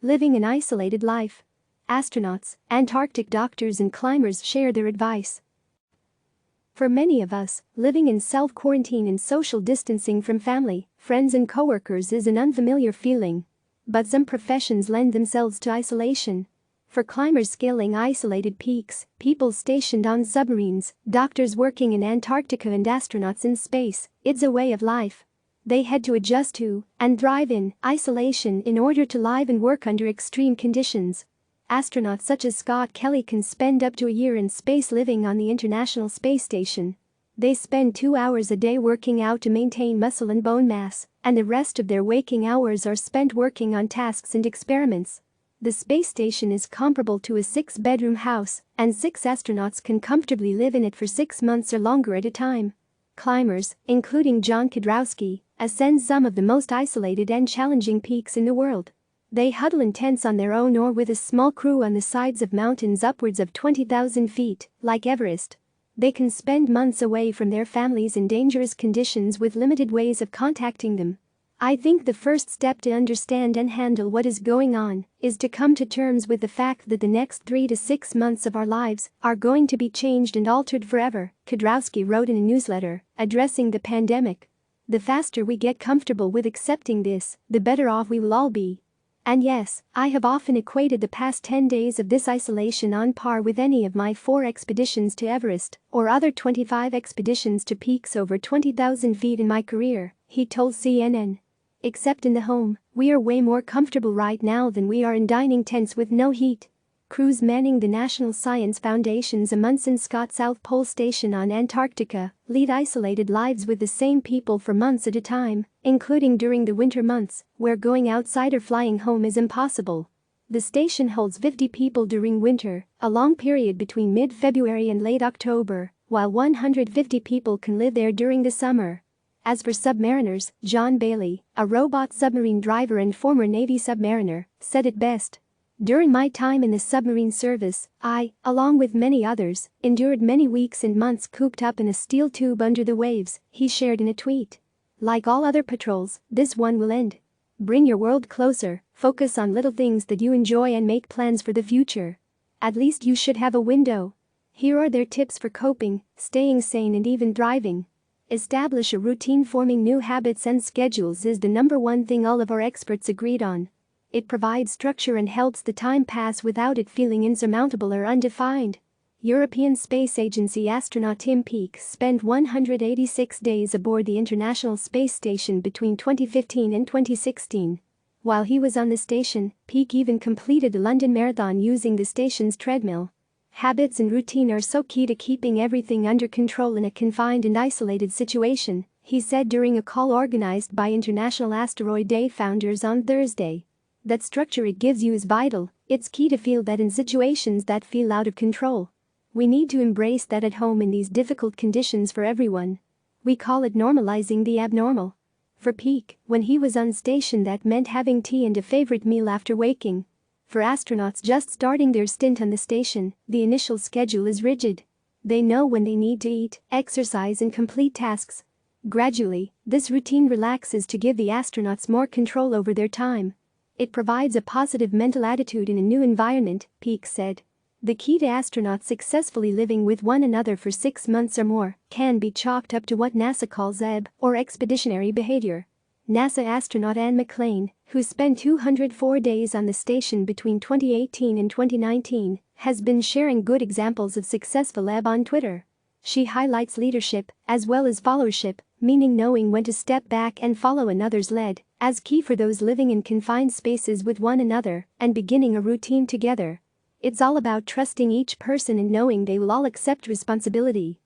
living an isolated life. Astronauts, Antarctic doctors and climbers share their advice. For many of us, living in self-quarantine and social distancing from family, friends and coworkers is an unfamiliar feeling. But some professions lend themselves to isolation. For climbers scaling isolated peaks, people stationed on submarines, doctors working in Antarctica and astronauts in space, it's a way of life. They had to adjust to and thrive in isolation in order to live and work under extreme conditions. Astronauts such as Scott Kelly can spend up to a year in space living on the International Space Station. They spend 2 hours a day working out to maintain muscle and bone mass, and the rest of their waking hours are spent working on tasks and experiments. The space station is comparable to a 6-bedroom house, and 6 astronauts can comfortably live in it for 6 months or longer at a time. Climbers, including John Kedrowski, ascend some of the most isolated and challenging peaks in the world. They huddle in tents on their own or with a small crew on the sides of mountains upwards of 20,000 feet, like Everest. They can spend months away from their families in dangerous conditions with limited ways of contacting them. I think the first step to understand and handle what is going on is to come to terms with the fact that the next 3 to 6 months of our lives are going to be changed and altered forever, Kedrowski wrote in a newsletter addressing the pandemic. The faster we get comfortable with accepting this, the better off we will all be. And yes, I have often equated the past 10 days of this isolation on par with any of my 4 expeditions to Everest or other 25 expeditions to peaks over 20,000 feet in my career, he told CNN. Except in the home, we are way more comfortable right now than we are in dining tents with no heat. Crews manning the National Science Foundation's Amundsen Scott South Pole Station on Antarctica lead isolated lives with the same people for months at a time, including during the winter months, where going outside or flying home is impossible. The station holds 50 people during winter, a long period between mid-February and late October, while 150 people can live there during the summer. As for submariners, John Bailey, a robot submarine driver and former Navy submariner, said it best. During my time in the submarine service, I, along with many others, endured many weeks and months cooped up in a steel tube under the waves, he shared in a tweet. Like all other patrols, this one will end. Bring your world closer, focus on little things that you enjoy and make plans for the future. At least you should have a window. Here are their tips for coping, staying sane and even thriving. Establish a routine. Forming new habits and schedules is the #1 thing all of our experts agreed on. It provides structure and helps the time pass without it feeling insurmountable or undefined. European Space Agency astronaut Tim Peake spent 186 days aboard the International Space Station between 2015 and 2016. While he was on the station, Peake even completed the London Marathon using the station's treadmill. Habits and routine are so key to keeping everything under control in a confined and isolated situation, he said during a call organized by International Asteroid Day founders on Thursday. That structure it gives you is vital. It's key to feel that in situations that feel out of control. We need to embrace that at home in these difficult conditions for everyone. We call it normalizing the abnormal. For Peake, when he was on station, that meant having tea and a favorite meal after waking. For astronauts just starting their stint on the station, the initial schedule is rigid. They know when they need to eat, exercise and complete tasks. Gradually, this routine relaxes to give the astronauts more control over their time. It provides a positive mental attitude in a new environment, Peake said. The key to astronauts successfully living with one another for 6 months or more can be chalked up to what NASA calls EB, or expeditionary behavior. NASA astronaut Anne McClain, who spent 204 days on the station between 2018 and 2019, has been sharing good examples of successful EB on Twitter. She highlights leadership, as well as followership, meaning knowing when to step back and follow another's lead, as key for those living in confined spaces with one another and beginning a routine together. It's all about trusting each person and knowing they will all accept responsibility.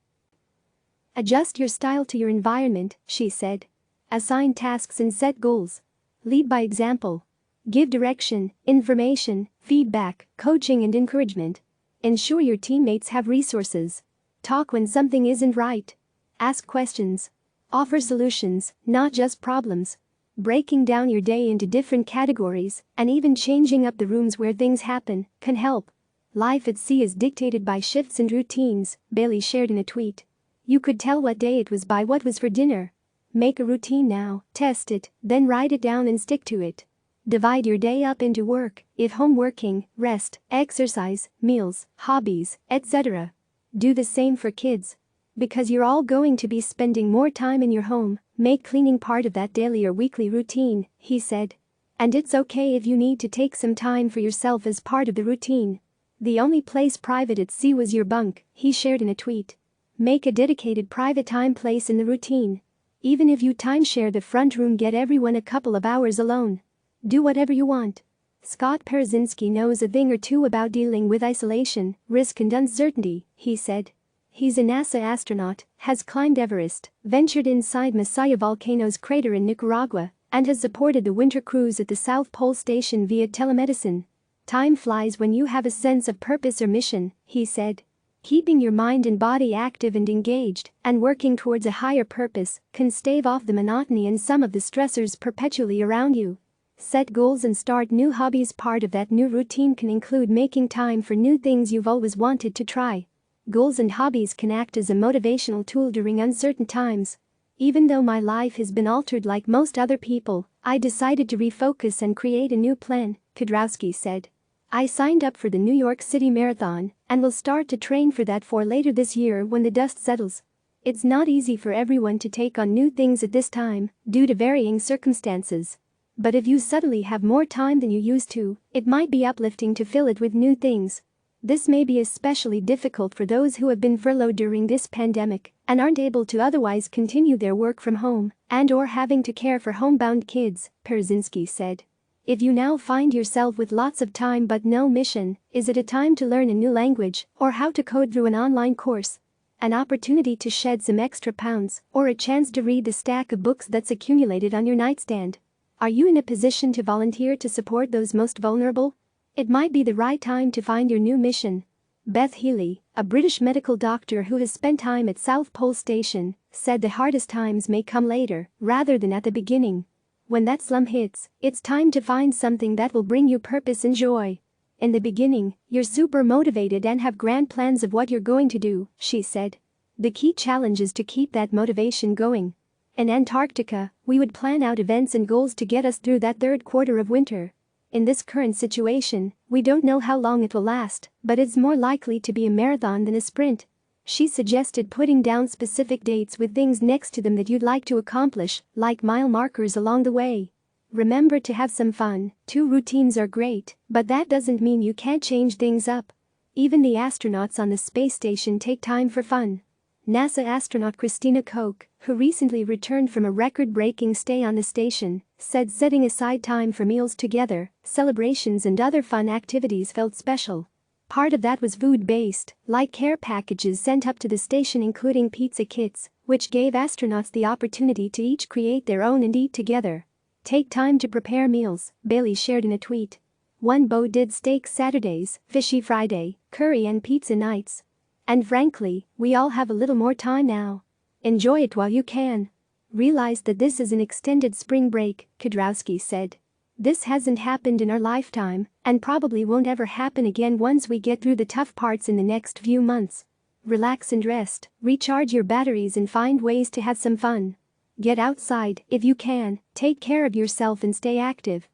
Adjust your style to your environment, she said. Assign tasks and set goals. Lead by example. Give direction, information, feedback, coaching and encouragement. Ensure your teammates have resources. Talk when something isn't right. Ask questions. Offer solutions, not just problems. Breaking down your day into different categories and even changing up the rooms where things happen can help. Life at sea is dictated by shifts and routines, Bailey shared in a tweet. You could tell what day it was by what was for dinner. Make a routine now, test it, then write it down and stick to it. Divide your day up into work, if home working, rest, exercise, meals, hobbies, etc. Do the same for kids. Because you're all going to be spending more time in your home, make cleaning part of that daily or weekly routine, he said. And it's okay if you need to take some time for yourself as part of the routine. The only place private at sea was your bunk, he shared in a tweet. Make a dedicated private time place in the routine. Even if you timeshare the front room, get everyone a couple of hours alone. Do whatever you want. Scott Perzinski knows a thing or two about dealing with isolation, risk and uncertainty, he said. He's a NASA astronaut, has climbed Everest, ventured inside Masaya volcano's crater in Nicaragua, and has supported the winter cruise at the South Pole Station via telemedicine. Time flies when you have a sense of purpose or mission, he said. Keeping your mind and body active and engaged, and working towards a higher purpose, can stave off the monotony and some of the stressors perpetually around you. Set goals and start new hobbies. Part of that new routine can include making time for new things you've always wanted to try. Goals and hobbies can act as a motivational tool during uncertain times. Even though my life has been altered like most other people, I decided to refocus and create a new plan, Kudrowski said. I signed up for the New York City Marathon and will start to train for that for later this year when the dust settles. It's not easy for everyone to take on new things at this time, due to varying circumstances. But if you suddenly have more time than you used to, it might be uplifting to fill it with new things. This may be especially difficult for those who have been furloughed during this pandemic and aren't able to otherwise continue their work from home and/or having to care for homebound kids, Perzinski said. If you now find yourself with lots of time but no mission, is it a time to learn a new language or how to code through an online course? An opportunity to shed some extra pounds or a chance to read the stack of books that's accumulated on your nightstand? Are you in a position to volunteer to support those most vulnerable? It might be the right time to find your new mission. Beth Healy, a British medical doctor who has spent time at South Pole Station, said the hardest times may come later rather than at the beginning. When that slump hits, it's time to find something that will bring you purpose and joy. In the beginning, you're super motivated and have grand plans of what you're going to do, she said. The key challenge is to keep that motivation going. In Antarctica, we would plan out events and goals to get us through that third quarter of winter. In this current situation, we don't know how long it will last, but it's more likely to be a marathon than a sprint. She suggested putting down specific dates with things next to them that you'd like to accomplish, like mile markers along the way. Remember to have some fun. 2 routines are great, but that doesn't mean you can't change things up. Even the astronauts on the space station take time for fun. NASA astronaut Christina Koch, who recently returned from a record-breaking stay on the station, said setting aside time for meals together, celebrations and other fun activities felt special. Part of that was food-based, like care packages sent up to the station including pizza kits, which gave astronauts the opportunity to each create their own and eat together. Take time to prepare meals, Bailey shared in a tweet. One beau did steak Saturdays, fishy Friday, curry and pizza nights. And frankly, we all have a little more time now. Enjoy it while you can. Realize that this is an extended spring break, Kudrowski said. This hasn't happened in our lifetime and probably won't ever happen again once we get through the tough parts in the next few months. Relax and rest, recharge your batteries and find ways to have some fun. Get outside if you can, take care of yourself and stay active.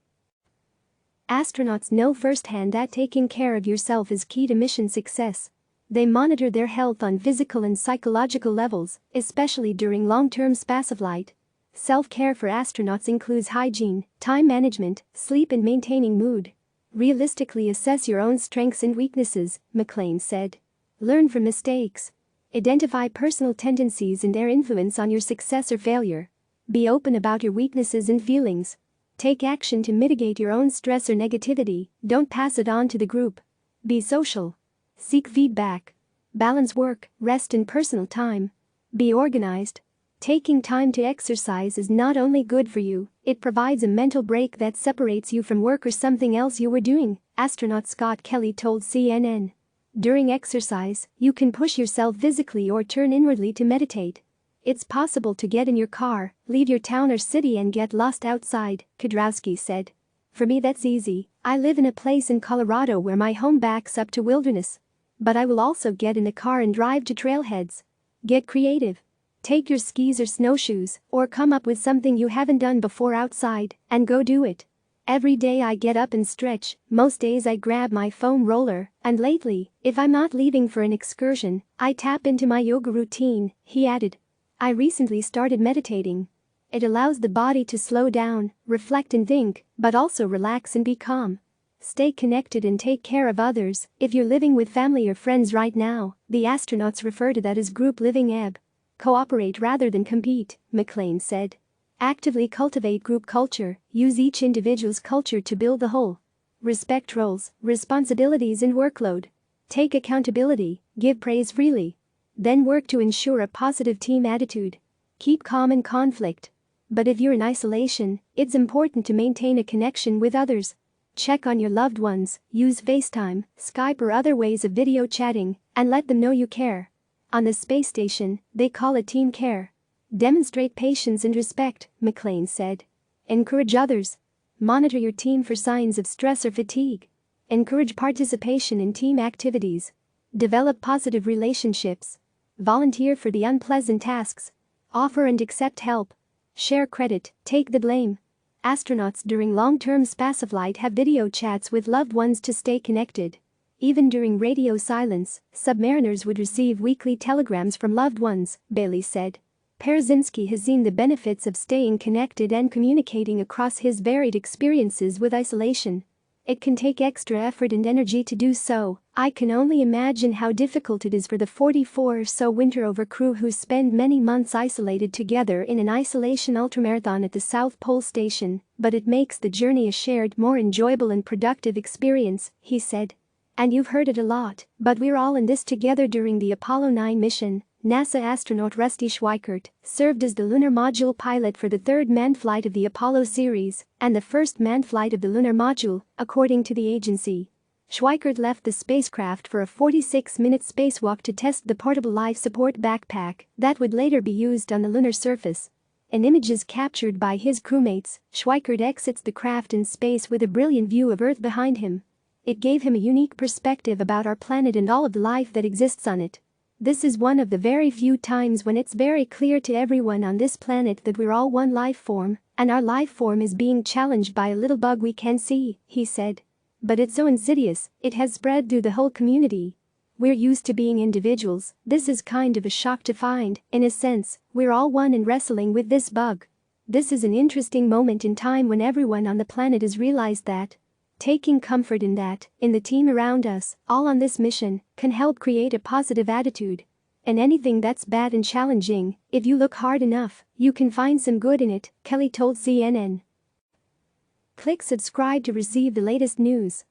Astronauts know firsthand that taking care of yourself is key to mission success. They monitor their health on physical and psychological levels, especially during long-term spaceflight. Self-care for astronauts includes hygiene, time management, sleep and maintaining mood. Realistically assess your own strengths and weaknesses, McLean said. Learn from mistakes. Identify personal tendencies and their influence on your success or failure. Be open about your weaknesses and feelings. Take action to mitigate your own stress or negativity, don't pass it on to the group. Be social. Seek feedback. Balance work, rest and personal time. Be organized. Taking time to exercise is not only good for you, it provides a mental break that separates you from work or something else you were doing, astronaut Scott Kelly told CNN. During exercise, you can push yourself physically or turn inwardly to meditate. It's possible to get in your car, leave your town or city and get lost outside, Kudrowski said. For me that's easy. I live in a place in Colorado where my home backs up to wilderness. But I will also get in a car and drive to trailheads. Get creative. Take your skis or snowshoes, or come up with something you haven't done before outside, and go do it. Every day I get up and stretch, most days I grab my foam roller, and lately, if I'm not leaving for an excursion, I tap into my yoga routine, he added. I recently started meditating. It allows the body to slow down, reflect and think, but also relax and be calm. Stay connected and take care of others. If you're living with family or friends right now, the astronauts refer to that as group living ebb. Cooperate rather than compete, McLean said. Actively cultivate group culture, use each individual's culture to build the whole. Respect roles, responsibilities and workload. Take accountability, give praise freely. Then work to ensure a positive team attitude. Keep calm in conflict. But if you're in isolation, it's important to maintain a connection with others. Check on your loved ones, use FaceTime, Skype or other ways of video chatting, and let them know you care. On the space station, they call it team care. Demonstrate patience and respect, McLean said. Encourage others. Monitor your team for signs of stress or fatigue. Encourage participation in team activities. Develop positive relationships. Volunteer for the unpleasant tasks. Offer and accept help. Share credit, take the blame. Astronauts during long-term spaceflight have video chats with loved ones to stay connected. Even during radio silence, submariners would receive weekly telegrams from loved ones, Bailey said. Perzynski has seen the benefits of staying connected and communicating across his varied experiences with isolation. It can take extra effort and energy to do so. I can only imagine how difficult it is for the 44 or so winter-over crew who spend many months isolated together in an isolation ultramarathon at the South Pole Station, but it makes the journey a shared, more enjoyable and productive experience, he said. And you've heard it a lot, but we're all in this together. During the Apollo 9 mission, NASA astronaut Rusty Schweickart served as the lunar module pilot for the third manned flight of the Apollo series and the first manned flight of the lunar module, according to the agency. Schweickart left the spacecraft for a 46-minute spacewalk to test the portable life support backpack that would later be used on the lunar surface. In images captured by his crewmates, Schweickart exits the craft in space with a brilliant view of Earth behind him. It gave him a unique perspective about our planet and all of the life that exists on it. This is one of the very few times when it's very clear to everyone on this planet that we're all one life form, and our life form is being challenged by a little bug we can't see, he said. But it's so insidious, it has spread through the whole community. We're used to being individuals, this is kind of a shock to find, in a sense, we're all one and wrestling with this bug. This is an interesting moment in time when everyone on the planet has realized that. Taking comfort in that, in the team around us, all on this mission, can help create a positive attitude. And anything that's bad and challenging, if you look hard enough, you can find some good in it, Kelly told CNN. Click subscribe to receive the latest news.